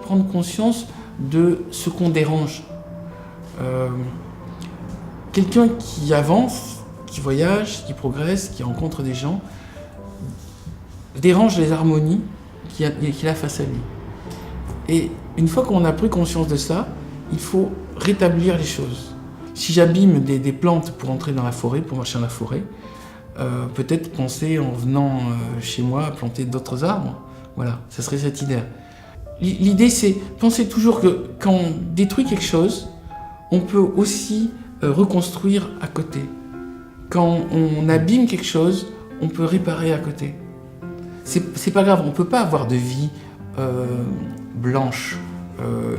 prendre conscience de ce qu'on dérange. Quelqu'un qui avance, qui voyage, qui progresse, qui rencontre des gens, dérange les harmonies qu'il a face à lui. Et une fois qu'on a pris conscience de ça, il faut rétablir les choses. Si j'abîme des plantes pour entrer dans la forêt, pour marcher dans la forêt, peut-être penser en venant chez moi à planter d'autres arbres. Voilà, ça serait cette idée. L'idée, c'est penser toujours que quand on détruit quelque chose, on peut aussi reconstruire à côté. Quand on abîme quelque chose, on peut réparer à côté. C'est pas grave, on peut pas avoir de vie blanche,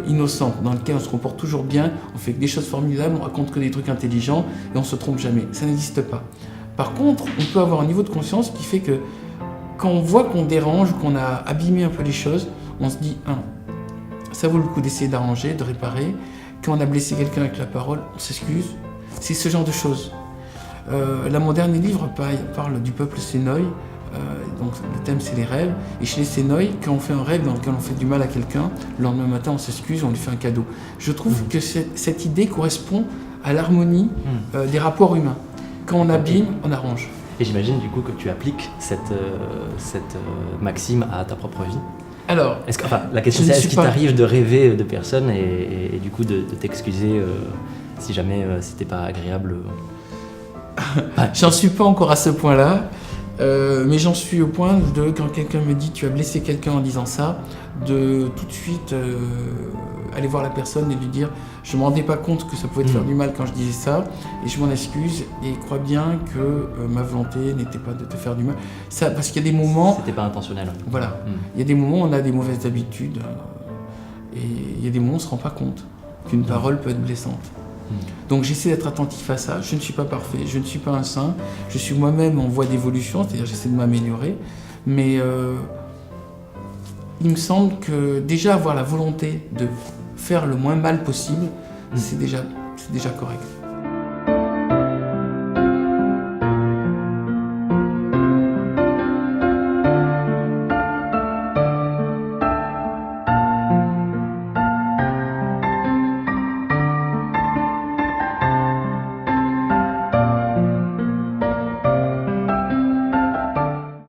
innocente, dans laquelle on se comporte toujours bien, on fait que des choses formidables, on raconte que des trucs intelligents et on se trompe jamais. Ça n'existe pas. Par contre, on peut avoir un niveau de conscience qui fait que quand on voit qu'on dérange, qu'on a abîmé un peu les choses, on se dit, ça vaut le coup d'essayer d'arranger, de réparer. Quand on a blessé quelqu'un avec la parole, on s'excuse. C'est ce genre de choses. Là, mon dernier livre parle du peuple Sénoï. Donc le thème, c'est les rêves. Et chez les Sénoï, quand on fait un rêve dans lequel on fait du mal à quelqu'un, le lendemain matin, on s'excuse, on lui fait un cadeau. Je trouve que cette idée correspond à l'harmonie des rapports humains. Quand on abîme, on arrange. Et j'imagine du coup que tu appliques cette maxime à ta propre vie. Alors, la question c'est, est-ce qu'il t'arrive de rêver de personnes et du coup de t'excuser si jamais c'était pas agréable J'en suis pas encore à ce point-là, mais j'en suis au point de, quand quelqu'un me dit tu as blessé quelqu'un en disant ça, de tout de suite aller voir la personne et lui dire je me rendais pas compte que ça pouvait te faire du mal quand je disais ça, et je m'en excuse et crois bien que ma volonté n'était pas de te faire du mal. Ça, parce qu'il y a des moments... C'était pas intentionnel. Voilà. Il y a des moments où on a des mauvaises habitudes et il y a des moments où on se rend pas compte qu'une parole peut être blessante. Donc j'essaie d'être attentif à ça. Je ne suis pas parfait, je ne suis pas un saint, je suis moi-même en voie d'évolution, c'est-à-dire j'essaie de m'améliorer, mais il me semble que déjà avoir la volonté de faire le moins mal possible, c'est déjà correct.